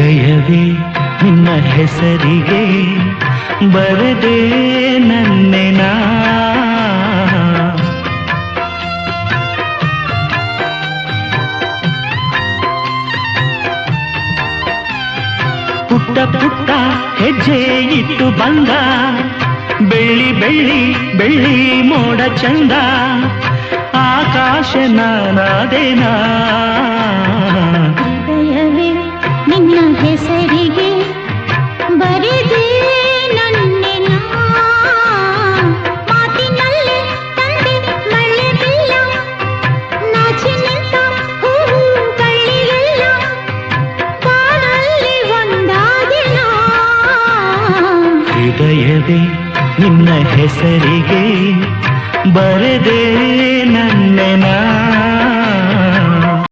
ಹೃದಯವೇ ನಿನ್ನ ಹೆಸರಿಗೆ ಬರದೆ ನನ್ನೆನಾ ಪುಟ್ಟ ಪುಟ್ಟ ಹೆಜ್ಜೆ ಇಟ್ಟು ಬಂದ ಬೆಳ್ಳಿ ಬೆಳ್ಳಿ ಬೆಳ್ಳಿ ಮೋಡ ಚಂದ ಆಕಾಶ ನಾನಾದೇನಾ ಹೃದಯವೇ ನಿನ್ನ ಹೆಸರಿಗೆ ಬರೆದೆ ನನ್ನೆನಾ ಮಾತಿನಲ್ಲಿ ತಂದೆ ಮಳೆ ಬಿಲ್ಲ ನಾಚಿ ನಿಂತ ಹೂವು ಬಳ್ಳಿಯೆಲ್ಲ ಬಾಳಲ್ಲಿ ಒಂದಾದಿನ ಹೃದಯವೇ ನಿನ್ನ ಹೆಸರಿಗೆ ಬರದೆ